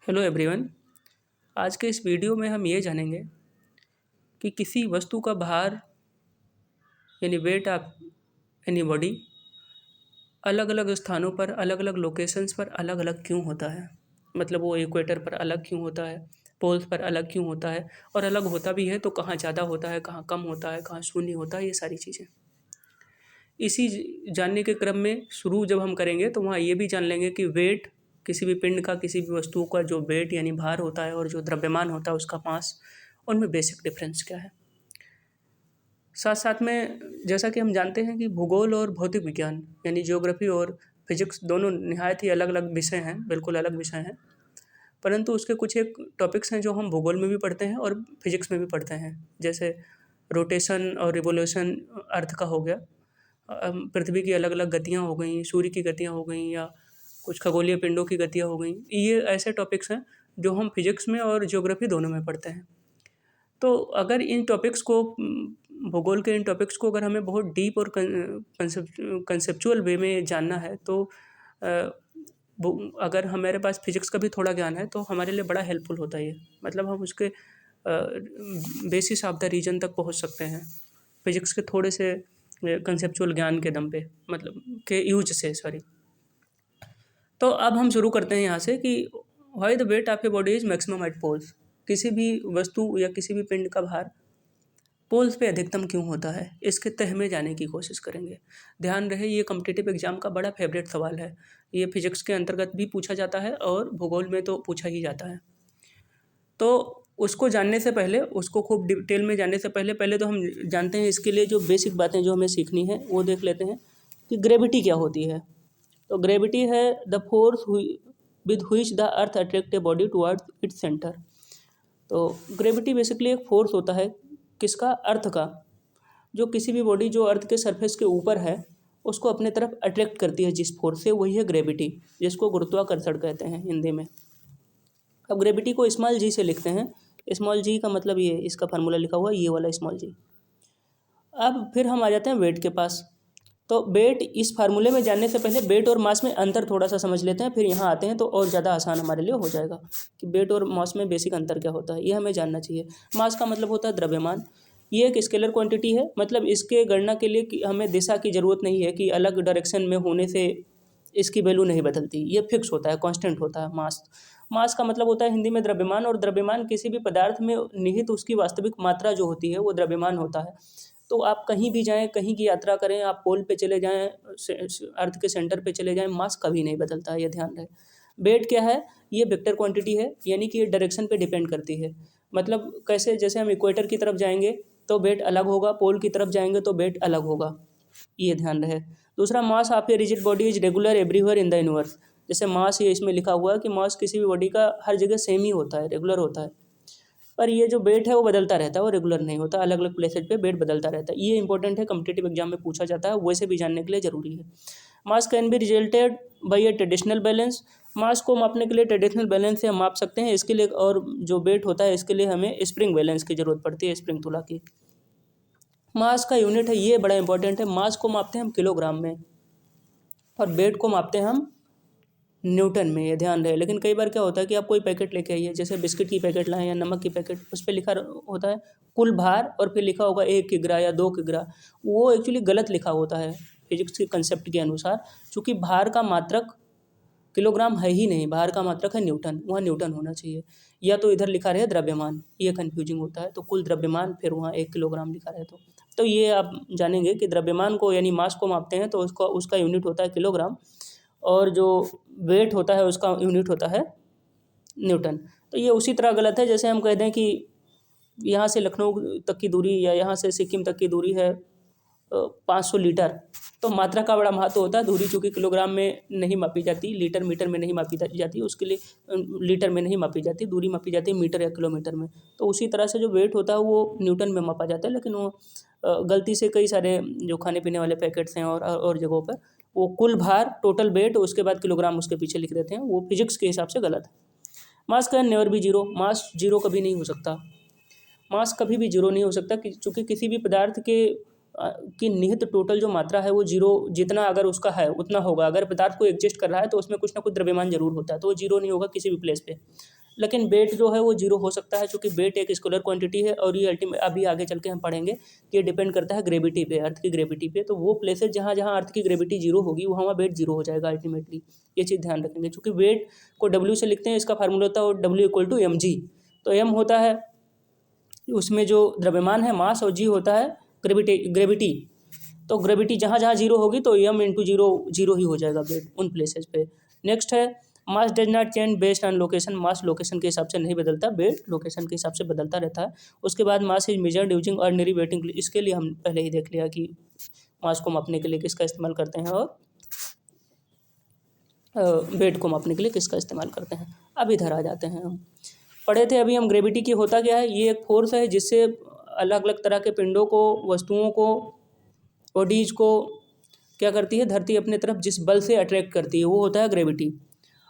Hello everyone. आज के इस वीडियो में हम ये जानेंगे कि किसी वस्तु का भार यानी वेट ऑफ एनी बॉडी अलग अलग स्थानों पर अलग अलग लोकेशंस पर अलग अलग क्यों होता है। मतलब वो इक्वेटर पर अलग क्यों होता है, पोल्स पर अलग क्यों होता है, और अलग होता भी है तो कहाँ ज़्यादा होता है, कहाँ कम होता है, कहाँ शून्य होता है, ये सारी चीज़ें इसी जानने के क्रम में शुरू जब हम करेंगे तो वहाँ ये भी जान लेंगे कि वेट किसी भी पिंड का, किसी भी वस्तु का जो वेट यानी भार होता है और जो द्रव्यमान होता है उसका मास, उनमें बेसिक डिफरेंस क्या है। साथ साथ में जैसा कि हम जानते हैं कि भूगोल और भौतिक विज्ञान यानी ज्योग्राफी और फिजिक्स दोनों निहायत ही अलग अलग विषय हैं, बिल्कुल अलग विषय हैं। परंतु उसके कुछ एक टॉपिक्स हैं जो हम भूगोल में भी पढ़ते हैं और फिजिक्स में भी पढ़ते हैं। जैसे रोटेशन और रिवोल्यूशन अर्थ का हो गया, पृथ्वी की अलग अलग गतियाँ हो गई, सूर्य की गतियाँ हो गई, या कुछ खगोलीय पिंडों की गतियाँ हो गई। ये ऐसे टॉपिक्स हैं जो हम फिजिक्स में और ज्योग्राफी दोनों में पढ़ते हैं। तो अगर इन टॉपिक्स को भूगोल के इन टॉपिक्स को अगर हमें बहुत डीप और कंसेप्चुअल वे में जानना है तो अगर हमारे पास फिजिक्स का भी थोड़ा ज्ञान है तो हमारे लिए बड़ा हेल्पफुल होता है ये। मतलब हम उसके बेसिस ऑफ द रीजन तक पहुंच सकते हैं फिजिक्स के थोड़े से कंसेप्चुअल ज्ञान के दम पे, मतलब के यूज से, सॉरी। तो अब हम शुरू करते हैं यहाँ से कि why the weight of a body is maximum at poles. किसी भी वस्तु या किसी भी पिंड का भार पोल्स पे अधिकतम क्यों होता है, इसके तह में जाने की कोशिश करेंगे। ध्यान रहे ये कॉम्पिटिटिव एग्जाम का बड़ा फेवरेट सवाल है। ये फिजिक्स के अंतर्गत भी पूछा जाता है और भूगोल में तो पूछा ही जाता है। तो उसको जानने से पहले, उसको खूब डिटेल में जानने से पहले पहले तो हम जानते हैं इसके लिए जो बेसिक बातें जो हमें सीखनी है वो देख लेते हैं कि ग्रेविटी क्या होती है। तो ग्रेविटी है the force with which the earth attract a body towards its centre. तो ग्रेविटी बेसिकली एक फोर्स होता है किसका, अर्थ का, जो किसी भी बॉडी जो अर्थ के सरफेस के ऊपर है उसको अपने तरफ अट्रैक्ट करती है जिस फोर्स से, वही है ग्रेविटी, जिसको गुरुत्वाकर्षण कहते हैं हिंदी में। अब ग्रेविटी को स्मॉल जी से लिखते हैं। स्मॉल जी का मतलब ये, इसका फार्मूला लिखा हुआ है ये वाला स्मॉल जी। अब फिर हम आ जाते हैं वेट के पास। तो वेट, इस फार्मूले में जानने से पहले वेट और मास में अंतर थोड़ा सा समझ लेते हैं, फिर यहाँ आते हैं तो और ज़्यादा आसान हमारे लिए हो जाएगा कि वेट और मास में बेसिक अंतर क्या होता है, ये हमें जानना चाहिए। मास का मतलब होता है द्रव्यमान। ये एक स्केलर क्वांटिटी है, मतलब इसके गणना के लिए हमें दिशा की ज़रूरत नहीं है कि अलग डायरेक्शन में होने से इसकी वैल्यू नहीं बदलती, ये फिक्स होता है, कांस्टेंट होता है मास। मास का मतलब होता है हिंदी में द्रव्यमान, और द्रव्यमान किसी भी पदार्थ में निहित उसकी वास्तविक मात्रा जो होती है वो द्रव्यमान होता है। तो आप कहीं भी जाएं, कहीं की यात्रा करें, आप पोल पे चले जाएं, अर्थ के सेंटर पे चले जाएं, मास कभी नहीं बदलता है, ये ध्यान रहे। वेट क्या है, ये वेक्टर क्वांटिटी है, यानी कि ये डायरेक्शन पे डिपेंड करती है। मतलब कैसे, जैसे हम इक्वेटर की तरफ जाएंगे तो वेट अलग होगा, पोल की तरफ जाएंगे तो वेट अलग होगा, ये ध्यान रहे। दूसरा, mass of a rigid body is regular everywhere in the universe. जैसे मास, ये इसमें लिखा हुआ है कि मास किसी भी बॉडी का हर जगह सेम ही होता है, रेगुलर होता है। पर ये जो वेट है वो बदलता रहता है, वो रेगुलर नहीं होता, अलग अलग प्लेसेज पे वेट बदलता रहता है। ये इंपॉर्टेंट है, कॉम्पिटिटिव एग्जाम में पूछा जाता है, वैसे भी जानने के लिए ज़रूरी है। Mass can be resulted by a traditional balance. Mass को मापने के लिए ट्रेडिशनल बैलेंस से हम माप सकते हैं। इसके लिए, और जो वेट होता है इसके लिए हमें स्प्रिंग बैलेंस की ज़रूरत पड़ती है, स्प्रिंग तुला की। मास का यूनिट है, ये बड़ा इंपॉर्टेंट है, मास को मापते हैं हम किलोग्राम में और वेट को मापते हैं हम न्यूटन में, ये ध्यान रहे। लेकिन कई बार क्या होता है कि आप कोई पैकेट लेके आइए, जैसे बिस्किट की पैकेट लाएं या नमक की पैकेट, उस पर लिखा होता है कुल भार और फिर लिखा होगा 1 किग्रा या 2 किग्रा। वो एक्चुअली गलत लिखा होता है फिजिक्स के कंसेप्ट के अनुसार, चूँकि भार का मात्रक किलोग्राम है ही नहीं, भार का मात्रक है न्यूटन, वहाँ न्यूटन होना चाहिए। या तो इधर लिखा रहे द्रव्यमान, ये कन्फ्यूजिंग होता है, तो कुल द्रव्यमान फिर वहाँ 1 किलोग्राम लिखा रहे तो ये आप जानेंगे कि द्रव्यमान को यानी मास को मापते हैं तो उसका यूनिट होता है किलोग्राम, और जो वेट होता है उसका यूनिट होता है न्यूटन। तो ये उसी तरह गलत है जैसे हम कह दें कि यहाँ से लखनऊ तक की दूरी या यहाँ से सिक्किम तक की दूरी है 500 लीटर, तो मात्रा का बड़ा महत्व होता है। दूरी चूँकि किलोग्राम में नहीं मापी जाती, लीटर मीटर में नहीं मापी जाती, उसके लिए लीटर में नहीं मापी जाती, दूरी मापी जाती है मीटर या किलोमीटर में। तो उसी तरह से जो वेट होता है वो न्यूटन में मापा जाता है, लेकिन वो गलती से कई सारे जो खाने पीने वाले पैकेट्स हैं और जगहों पर वो कुल भार, टोटल वेट, उसके बाद किलोग्राम उसके पीछे लिख देते हैं, वो फिजिक्स के हिसाब से गलत है। Mass can never be zero. Mass zero कभी नहीं हो सकता, मास कभी भी जीरो नहीं हो सकता, चूँकि किसी भी पदार्थ की निहित टोटल जो मात्रा है वो जीरो, जितना अगर उसका है उतना होगा। अगर पदार्थ को एग्जिस्ट कर रहा है तो उसमें कुछ ना कुछ द्रव्यमान जरूर होता है, तो वो जीरो नहीं होगा किसी भी प्लेस पे। लेकिन वेट जो है वो जीरो हो सकता है, क्योंकि वेट एक स्केलर क्वांटिटी है और ये अल्टीमेट अभी आगे चल के हम पढ़ेंगे कि ये डिपेंड करता है ग्रेविटी पे, अर्थ की ग्रेविटी पे। तो वो प्लेसेस जहाँ जहाँ अर्थ की ग्रेविटी जीरो होगी वहाँ वेट जीरो हो जाएगा अल्टीमेटली। ये चीज़ ध्यान रखेंगे, क्योंकि वेट को डब्ल्यू से लिखते हैं, इसका फार्मूला होता है W=mg। तो m होता है उसमें जो द्रव्यमान है मास, और g होता है ग्रेविटी। तो ग्रेविटी जहाँ जहाँ जीरो होगी तो m इंटू जीरो जीरो ही हो जाएगा वेट उन प्लेसेस पे। नेक्स्ट है mass does not change based on location. Mass location के हिसाब से नहीं बदलता, वेट लोकेशन के हिसाब से बदलता रहता है। उसके बाद mass is measured using ordinary waiting. इसके लिए हम पहले ही देख लिया कि मास को मापने के लिए किसका इस्तेमाल करते हैं और वेट को मापने के लिए किसका इस्तेमाल करते हैं। अब इधर आ जाते हैं, हम पढ़े थे अभी हम ग्रेविटी की होता क्या है। ये एक फोर्स है जिससे अलग अलग तरह के पिंडों को, वस्तुओं को, बॉडीज को क्या करती है, धरती अपने तरफ जिस बल से अट्रैक्ट करती है वो होता है ग्रेविटी।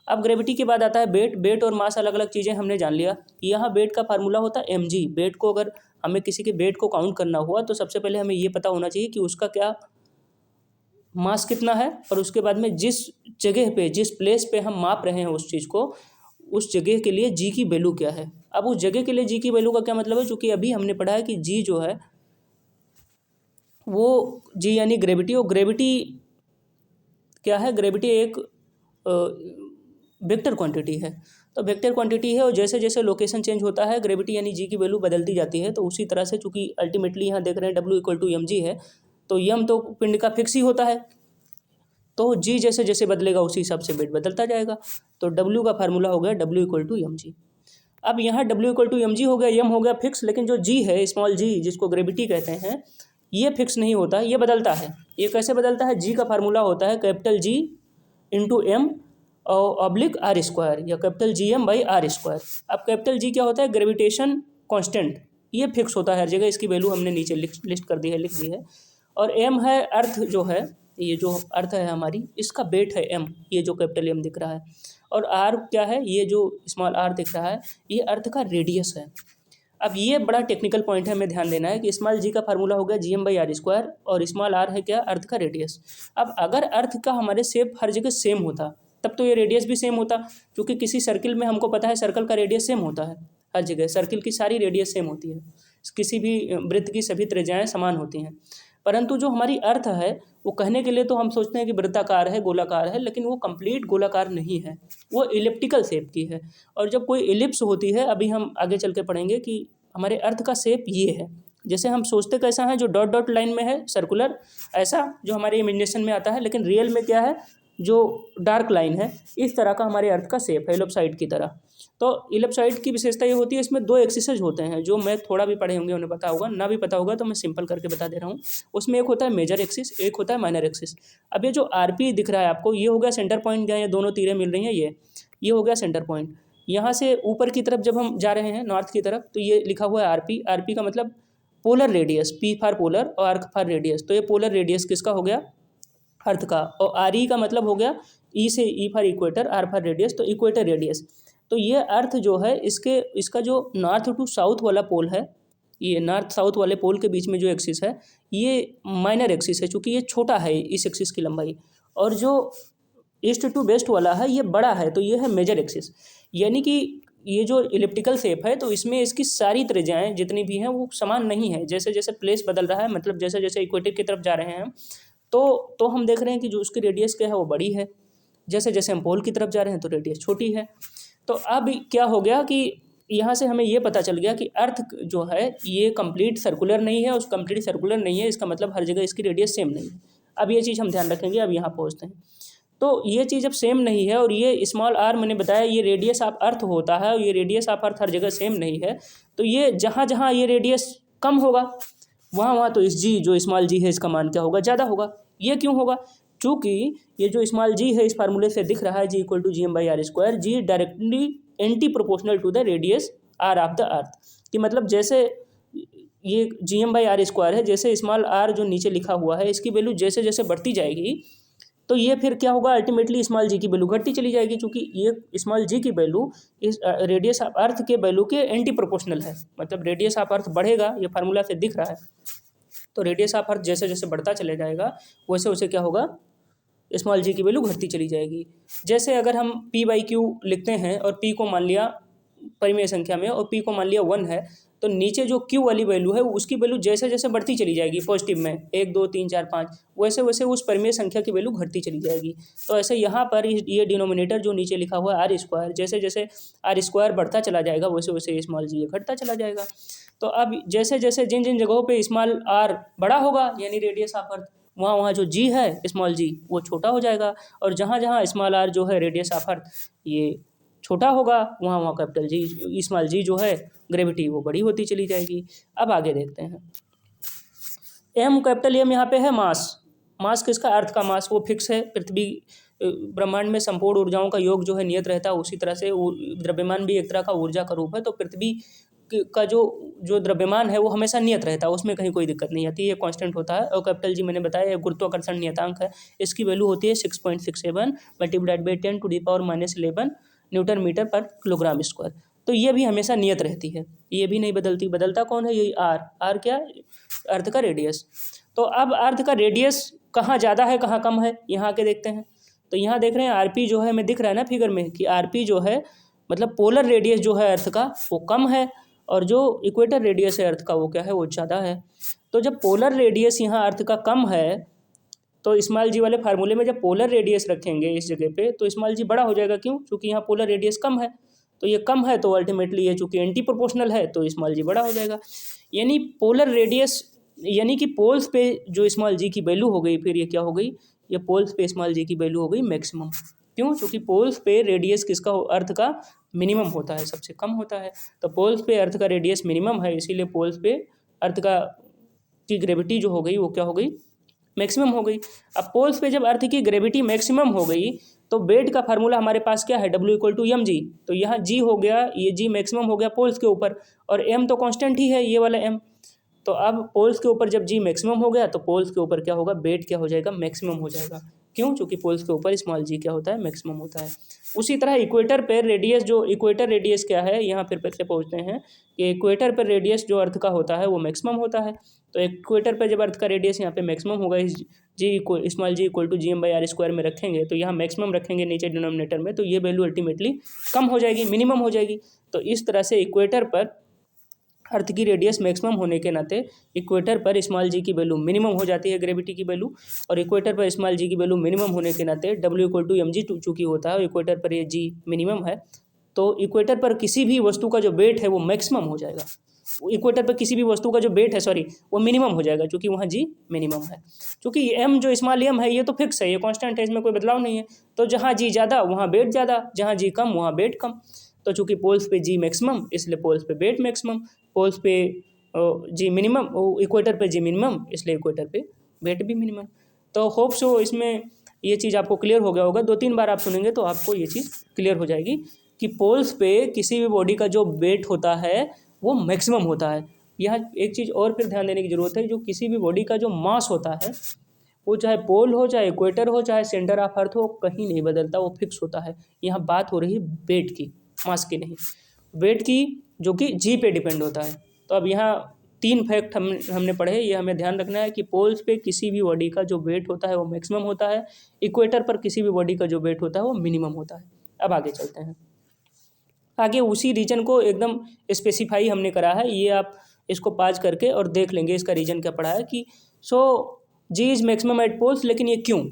अब ग्रेविटी के बाद आता है वेट। वेट और मास अलग अलग चीज़ें हमने जान लिया। यहाँ वेट का फार्मूला होता है mg। वेट को अगर हमें किसी के वेट को काउंट करना हुआ तो सबसे पहले हमें ये पता होना चाहिए कि उसका क्या मास कितना है, और उसके बाद में जिस जगह पे, जिस प्लेस पे हम माप रहे हैं उस चीज़ को, उस जगह के लिए जी की वैल्यू क्या है। अब उस जगह के लिए जी की वैल्यू का क्या मतलब है, क्योंकि अभी हमने पढ़ा है कि जी जो है वो जी यानी ग्रेविटी, और ग्रेविटी क्या है, ग्रेविटी एक वेक्टर क्वांटिटी है। तो वेक्टर क्वांटिटी है और जैसे जैसे लोकेशन चेंज होता है ग्रेविटी यानी जी की वैल्यू बदलती जाती है। तो उसी तरह से चूंकि अल्टीमेटली यहाँ देख रहे हैं W=mg है, तो यम तो पिंड का फिक्स ही होता है, तो जी जैसे जैसे बदलेगा उसी हिसाब से वेट बदलता जाएगा। तो W का फार्मूला हो गया W=mg। अब यहाँ W=mg हो गया, यम हो गया फिक्स, लेकिन जो जी है, स्मॉल जी जिसको ग्रेविटी कहते हैं, ये फिक्स नहीं होता, ये बदलता है। ये कैसे बदलता है, जी का फार्मूला होता है capital G into M oblique R square, या capital G M by R square. अब कैपिटल जी क्या होता है, ग्रेविटेशन कांस्टेंट, ये फिक्स होता है हर जगह। इसकी वैल्यू हमने नीचे लिस्ट कर दी है, लिख दी है। और एम है अर्थ जो है, ये जो अर्थ है हमारी, इसका वेट है एम, ये जो कैपिटल एम दिख रहा है। और आर क्या है, ये जो स्मॉल आर दिख रहा है, ये अर्थ का रेडियस है। अब ये बड़ा टेक्निकल पॉइंट है, हमें ध्यान देना है कि स्मॉल जी का फार्मूला हो गया GM/r², और स्मॉल आर है क्या, अर्थ का रेडियस। अब अगर अर्थ का हमारे शेप हर जगह सेम होता तब तो ये रेडियस भी सेम होता, क्योंकि किसी सर्किल में हमको पता है सर्कल का रेडियस सेम होता है हर जगह, सर्किल की सारी रेडियस सेम होती है, किसी भी वृत्त की सभी त्रिज्याएं समान होती हैं। परंतु जो हमारी अर्थ है वो कहने के लिए तो हम सोचते हैं कि वृत्ताकार है, गोलाकार है, लेकिन वो कंप्लीट गोलाकार नहीं है, वो इलिप्टिकल शेप की है। और जब कोई इलिप्स होती है, अभी हम आगे चल के पढ़ेंगे कि हमारे अर्थ का शेप ये है, जैसे हम सोचते कैसा है, जो डॉट डॉट लाइन में है सर्कुलर, ऐसा जो हमारे इमेजिनेशन में आता है, लेकिन रियल में क्या है, जो डार्क लाइन है, इस तरह का हमारे अर्थ का शेप है, इलिप्सॉइड की तरह। तो इलिप्सॉइड की विशेषता ये होती है, इसमें दो एक्सिसेज होते हैं, जो मैं थोड़ा भी पढ़े होंगे उन्हें पता होगा, ना भी पता होगा तो मैं सिंपल करके बता दे रहा हूँ। उसमें एक होता है मेजर एक्सिस, एक होता है माइनर एक्सिस। अब ये जो आरपी दिख रहा है आपको, ये हो गया सेंटर पॉइंट, जहाँ ये दोनों तीरें मिल रही हैं, ये हो गया सेंटर पॉइंट। यहाँ से ऊपर की तरफ जब हम जा रहे हैं नॉर्थ की तरफ, तो ये लिखा हुआ है आरपी। आरपी का मतलब polar radius, P for polar और आर फॉर रेडियस। तो ये पोलर रेडियस किसका हो गया, अर्थ का। और आर ई का मतलब हो गया ई से E for equator, R for radius, तो इक्वेटर रेडियस। तो ये अर्थ जो है, इसका जो नॉर्थ टू साउथ वाला पोल है, ये नॉर्थ साउथ वाले पोल के बीच में जो एक्सिस है, ये माइनर एक्सिस है, चूँकि ये छोटा है इस एक्सिस की लंबाई। और जो ईस्ट टू वेस्ट वाला है ये बड़ा है, तो ये है मेजर एक्सिस। यानी कि ये जो इलिप्टिकल शेप है, तो इसमें इसकी सारी त्रिज्याएं जितनी भी हैं वो समान नहीं है। जैसे जैसे प्लेस बदल रहा है, मतलब जैसे जैसे इक्वेटर की तरफ जा रहे हैं तो हम देख रहे हैं कि जो उसकी रेडियस क्या है वो बड़ी है, जैसे जैसे हम पोल की तरफ जा रहे हैं तो रेडियस छोटी है। तो अब क्या हो गया कि यहाँ से हमें ये पता चल गया कि अर्थ जो है ये कंप्लीट सर्कुलर नहीं है, उस कंप्लीट सर्कुलर नहीं है, इसका मतलब हर जगह इसकी रेडियस सेम नहीं है। अब ये चीज़ हम ध्यान रखेंगे। अब यहाँ पहुँचते हैं, तो ये चीज़ अब सेम नहीं है, और ये स्मॉल आर मैंने बताया ये रेडियस ऑफ अर्थ होता है, और ये रेडियस ऑफ अर्थ हर जगह सेम नहीं है। तो ये जहाँ जहाँ ये रेडियस कम होगा वहाँ तो इस जी जो स्मॉल जी है इसका मान क्या होगा, ज़्यादा होगा। ये क्यों होगा, चूँकि ये जो स्मॉल जी है इस फार्मूले से दिख रहा है G=GM/r², g directly anti proportional to the radius R of the earth. कि मतलब जैसे ये GM/r² है, जैसे स्मॉल आर जो नीचे लिखा हुआ है इसकी वैल्यू जैसे जैसे बढ़ती जाएगी, तो ये फिर क्या होगा, अल्टीमेटली स्मॉल जी की वैल्यू घटती चली जाएगी, क्योंकि ये स्मॉल जी की वैल्यू इस रेडियस ऑफ अर्थ के वैल्यू के एंटी प्रोपोर्शनल है। मतलब रेडियस ऑफ अर्थ बढ़ेगा, ये फार्मूला से दिख रहा है, तो रेडियस ऑफ अर्थ जैसे जैसे बढ़ता चले जाएगा वैसे वैसे क्या होगा, स्मॉल जी की वैल्यू घटती चली जाएगी। जैसे अगर हम P/Q लिखते हैं और P को मान लिया परिमेय संख्या में और p को मान लिया 1 है, तो नीचे जो q वाली वैल्यू है उसकी वैल्यू जैसे जैसे बढ़ती चली जाएगी पॉजिटिव में 1 2 3 4 5, वैसे वैसे उस परिमेय संख्या की वैल्यू घटती चली जाएगी। तो ऐसे यहाँ पर ये डिनोमिनेटर जो नीचे लिखा हुआ है आर स्क्वायर, जैसे जैसे आर स्क्वायर बढ़ता चला जाएगा वैसे वैसे स्मॉल जी घटता चला जाएगा। तो अब जैसे जैसे जिन जिन जगहों पे स्मॉल आर बड़ा होगा यानी रेडियस ऑफ अर्थ, वहाँ वहाँ जो जी है स्मॉल जी वो छोटा हो जाएगा, और जहाँ जहाँ स्मॉल आर जो है रेडियस ऑफ अर्थ ये छोटा होगा वहाँ वहाँ कैपिटल जी स्मॉल जी जो है ग्रेविटी वो बड़ी होती चली जाएगी। अब आगे देखते हैं, एम कैपिटल एम यहाँ पे है मास किसका, अर्थ का मास वो फिक्स है। पृथ्वी ब्रह्मांड में संपूर्ण ऊर्जाओं का योग जो है नियत रहता है, उसी तरह से द्रव्यमान भी एक तरह का ऊर्जा का रूप है। तो पृथ्वी का जो द्रव्यमान है वो हमेशा नियत रहता है, उसमें कहीं कोई दिक्कत नहीं आती, ये कांस्टेंट होता है। और कैपिटल जी मैंने बताया गुरुत्वाकर्षण नियतांक है, इसकी वैल्यू होती है 6.67 मल्टीप्लाइड बाई 10⁻11 न्यूटन मीटर पर किलोग्राम स्क्वायर। तो ये भी हमेशा नियत रहती है, ये भी नहीं बदलती। बदलता कौन है, यही आर क्या, अर्थ का रेडियस। तो अब अर्थ का रेडियस कहाँ ज़्यादा है कहाँ कम है, यहाँ आके देखते हैं। तो यहाँ देख रहे हैं आरपी जो है, हमें दिख रहा है ना फिगर में कि आरपी जो है मतलब पोलर रेडियस जो है अर्थ का वो कम है, और जो इक्वेटर रेडियस है अर्थ का वो क्या है, वो ज़्यादा है। तो जब पोलर रेडियस यहाँ अर्थ का कम है तो स्मॉल जी वाले फार्मूले में जब पोलर रेडियस रखेंगे इस जगह पे तो स्मॉल जी बड़ा हो जाएगा, क्यों, क्योंकि यहाँ पोलर रेडियस कम है। तो ये कम है तो अल्टीमेटली ये चूँकि एंटी प्रोपोर्शनल है तो स्मॉल जी बड़ा हो जाएगा। यानी पोलर रेडियस यानी कि पोल्स पे जो स्मॉल जी की वैल्यू हो गई, फिर ये क्या हो गई, ये पोल्स पे स्मॉल जी की वैल्यू हो गई मैक्सिमम। क्यों, क्योंकि पोल्स पे रेडियस किसका अर्थ का मिनिमम होता है, सबसे कम होता है। तो पोल्स पे अर्थ का रेडियस मिनिमम है, इसीलिए पोल्स पे अर्थ का की ग्रेविटी जो हो गई वो क्या हो गई, मैक्सिमम हो गई। अब पोल्स पे जब अर्थ की ग्रेविटी मैक्सिमम हो गई तो वेट का फार्मूला हमारे पास क्या है, W=mg। तो यहाँ g हो गया, ये g मैक्सिमम हो गया पोल्स के ऊपर, और m तो कांस्टेंट ही है ये वाला m। तो अब पोल्स के ऊपर जब g मैक्सिमम हो गया तो पोल्स के ऊपर क्या होगा, वेट क्या हो जाएगा, मैक्सिमम हो जाएगा। क्यों, क्योंकि पोल्स के ऊपर स्मॉल g क्या होता है, मैक्सिमम होता है। उसी तरह इक्वेटर पर रेडियस, जो इक्वेटर रेडियस क्या है, यहाँ फिर से पहुँचते हैं कि इक्वेटर पर रेडियस जो अर्थ का होता है वो मैक्सिमम होता है। तो इक्वेटर पर जब अर्थ का रेडियस यहाँ पे मैक्सिमम होगा, इस small ji equal to GM/r² में रखेंगे, तो यहाँ मैक्सिमम रखेंगे नीचे डिनोमिनेटर में, तो ये वैल्यू अल्टीमेटली कम हो जाएगी, मिनिमम हो जाएगी। तो इस तरह से इक्वेटर पर अर्थ की रेडियस मैक्सिमम होने के नाते इक्वेटर पर स्मॉल जी की वैल्यू मिनिमम हो जाती है, ग्रेविटी की वैल्यू, और इक्वेटर पर स्मॉल जी की वैल्यू मिनिमम होने के नाते W=mg चूँकि होता है, इक्वेटर पर ये जी मिनिमम है, तो इक्वेटर पर किसी भी वस्तु का जो वेट है वो मैक्सिमम हो जाएगा। इक्वेटर पर किसी भी वस्तु का जो वेट है वो मिनिमम हो जाएगा, क्योंकि वहाँ जी मिनिमम है। क्योंकि एम जो स्मॉल एम है ये तो फिक्स है, ये कांस्टेंट है, इसमें कोई बदलाव नहीं है। तो जहाँ जी ज़्यादा वहाँ वेट ज़्यादा, जहाँ जी कम वहाँ वेट कम। तो चूँकि पोल्स पे जी मैक्सिमम इसलिए पोल्स पे वेट मैक्सिमम, पोल्स पे जी मिनिमम, इक्वेटर पे जी मिनिमम इसलिए इक्वेटर पे वेट भी मिनिमम। तो होप सो इसमें ये चीज़ आपको क्लियर हो गया होगा। 2-3 बार आप सुनेंगे तो आपको ये चीज़ क्लियर हो जाएगी कि पोल्स पे किसी भी बॉडी का जो वेट होता है वो मैक्सिमम होता है। यहाँ एक चीज़ और फिर ध्यान देने की ज़रूरत है, जो किसी भी बॉडी का जो मास होता है वो चाहे पोल हो, चाहे इक्वेटर हो, चाहे सेंटर ऑफ अर्थ हो, कहीं नहीं बदलता, वो फिक्स होता है। यहाँ बात हो रही है वेट की, मास की नहीं, वेट की, जो कि जी पे डिपेंड होता है। तो अब यहाँ 3 फैक्ट हमने पढ़े, ये हमें ध्यान रखना है कि पोल्स पे किसी भी बॉडी का जो वेट होता है वो मैक्सिमम होता है, इक्वेटर पर किसी भी बॉडी का जो वेट होता है वो मिनिमम होता है। अब आगे चलते हैं, आगे उसी रीजन को एकदम स्पेसिफाई हमने करा है, ये आप इसको पाज करके और देख लेंगे इसका रीजन क्या पढ़ा है कि जी इज़ मैक्सिमम एट पोल्स। लेकिन ये क्यों,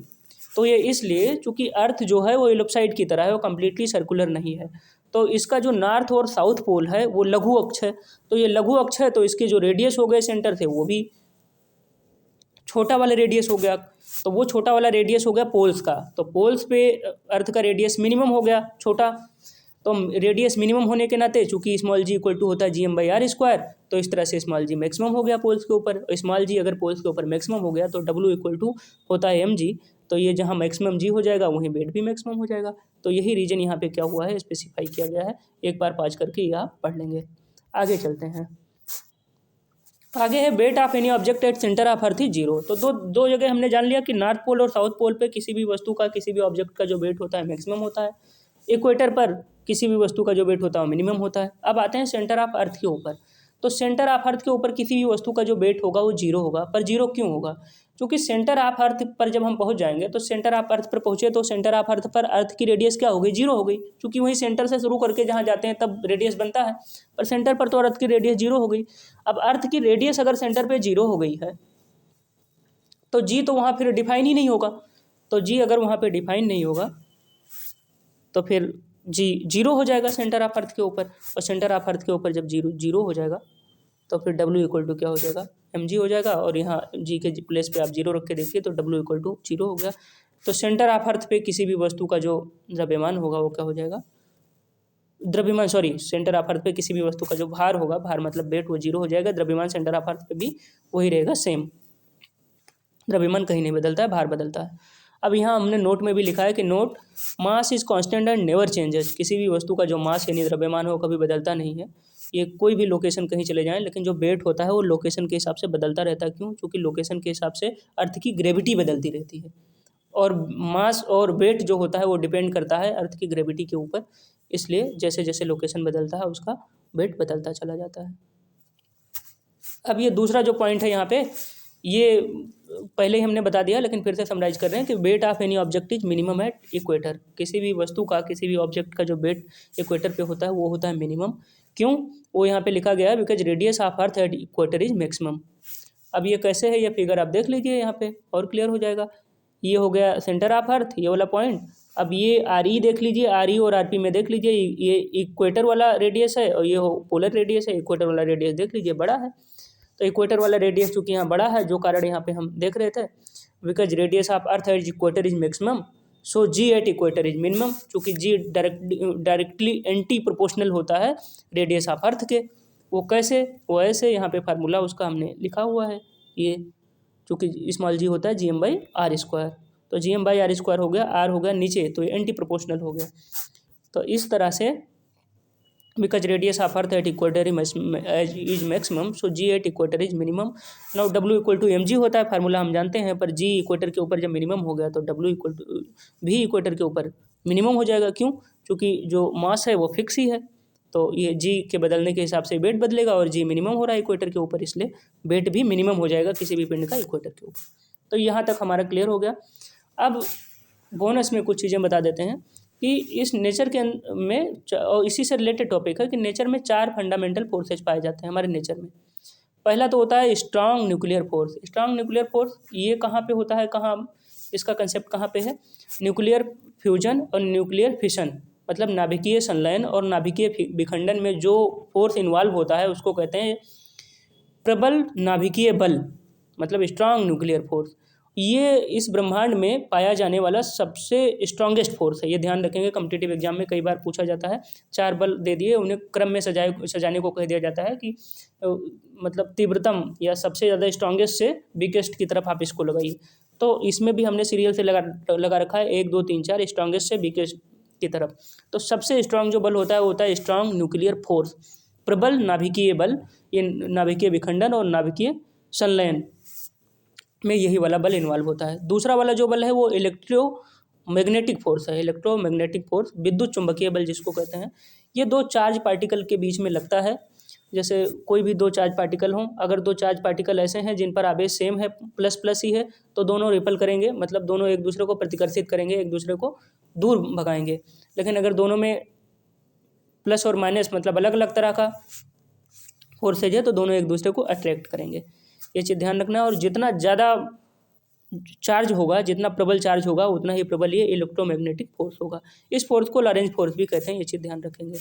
तो ये इसलिए चूँकि अर्थ जो है वो इलिप्सॉइड की तरह है, वो कम्प्लीटली सर्कुलर नहीं है। तो इसका जो नॉर्थ और साउथ पोल है वो लघु अक्ष है, तो ये लघु अक्ष है तो इसके जो रेडियस हो गए सेंटर थे वो भी छोटा वाला रेडियस हो गया, तो वो छोटा वाला रेडियस हो गया पोल्स का। तो पोल्स पे अर्थ का रेडियस मिनिमम हो गया छोटा, तो रेडियस मिनिमम होने के नाते चूँकि स्मॉल जी इक्वल टू होता है GM/r², तो इस तरह से स्मॉल जी मैक्सिमम हो गया पोल्स के ऊपर। स्मॉल जी अगर पोल्स के ऊपर मैक्सिमम हो गया तो W इक्वल टू होता है mg, तो ये जहाँ मैक्सिमम जी हो जाएगा वहीं वेट भी मैक्सिमम हो जाएगा। तो यही रीजन यहाँ पे क्या हुआ है, स्पेसिफाई किया गया है। एक बार पाज करके ये आप पढ़ लेंगे। आगे चलते हैं, आगे है weight of any object at centre of earth is 0। तो दो जगह हमने जान लिया कि नॉर्थ पोल और साउथ पोल पे किसी भी वस्तु का, किसी भी ऑब्जेक्ट का जो वेट होता है मैक्सिमम होता है, इक्वेटर पर किसी भी वस्तु का जो वेट होता है वो मिनिमम होता है। अब आते हैं सेंटर ऑफ अर्थ के ऊपर। तो सेंटर ऑफ अर्थ के ऊपर किसी भी वस्तु का जो वेट होगा वो जीरो होगा। पर जीरो क्यों होगा? क्योंकि सेंटर ऑफ अर्थ पर जब हम पहुंच जाएंगे तो सेंटर ऑफ अर्थ पर पहुंचे तो सेंटर ऑफ अर्थ पर अर्थ की रेडियस क्या हो गई? जीरो हो गई, क्योंकि वहीं सेंटर से शुरू करके जहाँ जाते हैं तब रेडियस बनता है। पर सेंटर पर तो अर्थ की रेडियस जीरो हो गई। अब अर्थ की रेडियस अगर सेंटर पर जीरो हो गई है तो जी तो वहाँ फिर डिफाइन ही नहीं होगा। तो जी अगर वहाँ पे डिफाइन नहीं होगा तो फिर जी जीरो हो जाएगा सेंटर ऑफ अर्थ के ऊपर। और सेंटर ऑफ अर्थ के ऊपर जब जीरो हो जाएगा तो फिर W इक्वल टू क्या हो जाएगा? mg हो जाएगा। और यहाँ g के प्लेस पे आप जीरो रख के देखिए तो W इक्वल टू जीरो हो गया। तो सेंटर ऑफ अर्थ पे किसी भी वस्तु का जो द्रव्यमान होगा वो क्या हो जाएगा? सेंटर ऑफ अर्थ पे किसी भी वस्तु का जो भार होगा, भार मतलब वेट, वो जीरो हो जाएगा। द्रव्यमान सेंटर ऑफ अर्थ पे भी वही रहेगा, सेम। द्रव्यमान कहीं नहीं बदलता है, भार बदलता है। अब यहाँ हमने नोट में भी लिखा है कि note mass is constant and never changes. किसी भी वस्तु का जो मास यानी द्रव्यमान हो कभी बदलता नहीं है। ये कोई भी लोकेशन कहीं चले जाएं, लेकिन जो वेट होता है वो लोकेशन के हिसाब से बदलता रहता है। क्यों? क्योंकि लोकेशन के हिसाब से अर्थ की ग्रेविटी बदलती रहती है और मास और वेट जो होता है वो डिपेंड करता है अर्थ की ग्रेविटी के ऊपर। इसलिए जैसे जैसे लोकेशन बदलता है उसका वेट बदलता चला जाता है। अब ये दूसरा जो पॉइंट है यहाँ पे, ये पहले ही हमने बता दिया लेकिन फिर से समराइज कर रहे हैं कि weight of any object is minimum at equator. किसी भी वस्तु का, किसी भी ऑब्जेक्ट का जो वेट इक्वेटर पे होता है वो होता है मिनिमम। क्यों? वो यहाँ पे लिखा गया है because radius of earth at equator is maximum. अब ये कैसे है, ये फिगर आप देख लीजिए यहाँ पे और क्लियर हो जाएगा। ये हो गया सेंटर ऑफ अर्थ, ये वाला पॉइंट। अब ये आर ई देख लीजिए, आर ई और आर पी में देख लीजिए, ये इक्वेटर वाला रेडियस है और ये पोलर रेडियस है। इक्वेटर वाला रेडियस देख लीजिए बड़ा है, तो इक्वेटर वाला रेडियस चूँकि यहाँ बड़ा है, जो कारण यहाँ पे हम देख रहे थे, because radius of earth at equator is maximum, so g at equator is minimum. चूँकि जी डायरेक्टली एंटी प्रोपोर्शनल होता है रेडियस ऑफ अर्थ के। वो कैसे? वो ऐसे, यहाँ पे फार्मूला उसका हमने लिखा हुआ है। ये चूँकि स्मॉल जी होता है GM/r², तो GM/r² हो गया, आर हो गया नीचे, तो ये एंटी प्रोपोर्शनल हो गया। तो इस तरह से because radius of earth at equator is maximum, so g at equator is minimum. now w equal to mg होता है, फार्मूला हम जानते हैं, पर g इक्वेटर के ऊपर जब मिनिमम हो गया तो w इक्वल टू भी इक्वेटर के ऊपर मिनिमम हो जाएगा। क्यों? क्योंकि जो मास है वो फिक्स ही है, तो ये g के बदलने के हिसाब से वेट बदलेगा और g मिनिमम हो रहा है इक्वेटर के ऊपर, इसलिए वेट भी मिनिमम हो जाएगा किसी भी पिंड का इक्वेटर के ऊपर। तो यहाँ तक हमारा क्लियर हो गया। अब बोनस में कुछ चीज़ें बता देते हैं कि इस नेचर के में, और इसी से रिलेटेड टॉपिक है कि नेचर में 4 फंडामेंटल फोर्सेज पाए जाते हैं हमारे नेचर में। पहला तो होता है strong nuclear force. Strong nuclear force ये कहाँ पे होता है, कहाँ इसका कंसेप्ट कहाँ पे है? न्यूक्लियर फ्यूजन और न्यूक्लियर फिशन, मतलब नाभिकीय संलयन और नाभिकीय विखंडन में जो फोर्स इन्वॉल्व होता है उसको कहते हैं प्रबल नाभिकीय बल, मतलब स्ट्रांग न्यूक्लियर फोर्स। ये इस ब्रह्मांड में पाया जाने वाला सबसे स्ट्रांगेस्ट फोर्स है। ये ध्यान रखेंगे, कॉम्पिटिटिव एग्जाम में कई बार पूछा जाता है। 4 बल दे दिए, उन्हें क्रम में सजाने को कह दिया जाता है कि मतलब तीव्रतम या सबसे ज़्यादा स्ट्रांगेस्ट से वीकेस्ट की तरफ आप इसको लगाइए। तो इसमें भी हमने सीरियल से लगा रखा है 1 2 3 4, स्ट्रांगेस्ट से वीकेस्ट की तरफ। तो सबसे स्ट्रांग जो बल होता है वो होता है स्ट्रांग न्यूक्लियर फोर्स, प्रबल नाभिकीय बल। ये नाभिकीय विखंडन और नाभिकीय संलयन में यही वाला बल इन्वॉल्व होता है। दूसरा वाला जो बल है वो इलेक्ट्रोमैग्नेटिक फोर्स है। इलेक्ट्रोमैग्नेटिक फोर्स, विद्युत चुंबकीय बल जिसको कहते हैं। ये 2 चार्ज पार्टिकल के बीच में लगता है। जैसे कोई भी 2 चार्ज पार्टिकल हों, अगर 2 चार्ज पार्टिकल ऐसे हैं जिन पर आवेश सेम है, प्लस प्लस ही है, तो दोनों रिपल करेंगे, मतलब दोनों एक दूसरे को प्रतिकर्षित करेंगे, एक दूसरे को दूर भगाएंगे। लेकिन अगर दोनों में प्लस और माइनस मतलब अलग अलग तरह का फोर्सेज है तो दोनों एक दूसरे को अट्रैक्ट करेंगे। ये चीज़ ध्यान रखना। और जितना ज़्यादा चार्ज होगा, जितना प्रबल चार्ज होगा, उतना ही प्रबल ये इलेक्ट्रोमैग्नेटिक फोर्स होगा। इस फोर्स को लॉरेंज फोर्स भी कहते हैं, ये चीज़ ध्यान रखेंगे।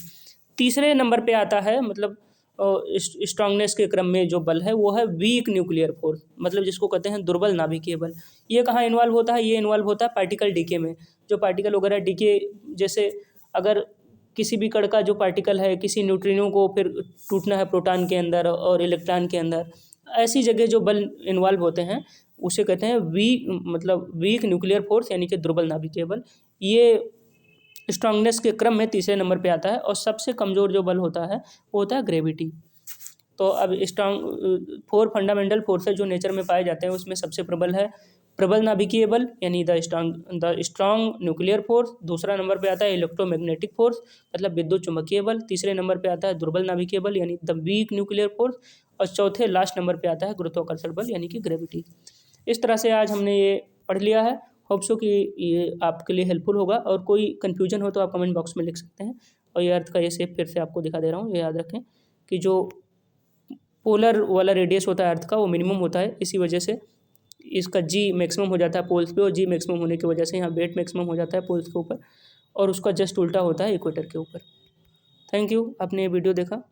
तीसरे नंबर पे आता है, मतलब स्ट्रांगनेस के क्रम में जो बल है वो है वीक न्यूक्लियर फोर्स, मतलब जिसको कहते हैं दुर्बल नाभिकीय बल। ये कहाँ इन्वॉल्व होता है? ये इन्वॉल्व होता है पार्टिकल डीके में। जो पार्टिकल वगैरह डीके, जैसे अगर किसी भी कण का जो पार्टिकल है, किसी न्यूट्रिनो को फिर टूटना है प्रोटॉन के अंदर और इलेक्ट्रॉन के अंदर, ऐसी जगह जो बल इन्वॉल्व होते हैं उसे कहते हैं वीक न्यूक्लियर फोर्स, यानी कि दुर्बल नाभिकीय बल। ये स्ट्रांगनेस के क्रम में तीसरे नंबर पे आता है। और सबसे कमज़ोर जो बल होता है वो होता है ग्रेविटी। तो अब 4 फंडामेंटल फोर्सेज जो नेचर में पाए जाते हैं उसमें सबसे प्रबल है प्रबल नाभिकीय बल यानी द स्ट्रांग न्यूक्लियर फोर्स। दूसरा नंबर पे आता है इलेक्ट्रोमैग्नेटिक फोर्स मतलब विद्युत चुम्बकीय बल। तीसरे नंबर पे आता है दुर्बल नाभिकीय बल यानी द वीक न्यूक्लियर फोर्स। और चौथे लास्ट नंबर पे आता है गुरुत्वाकर्षण बल यानी कि ग्रेविटी। इस तरह से आज हमने ये पढ़ लिया है। होप सो कि ये आपके लिए हेल्पफुल होगा, और कोई कन्फ्यूजन हो तो आप कमेंट बॉक्स में लिख सकते हैं। और ये अर्थ का ये शेप फिर से आपको दिखा दे रहा हूँ, ये याद रखें कि जो पोलर वाला रेडियस होता है अर्थ का वो मिनिमम होता है, इसी वजह से इसका जी मैक्सिमम हो जाता है पोल्स पे, और जी मैक्सिमम होने की वजह से यहाँ वेट मैक्सिमम हो जाता है पोल्स के ऊपर, और उसका जस्ट उल्टा होता है इक्वेटर के ऊपर। थैंक यू, आपने ये वीडियो देखा।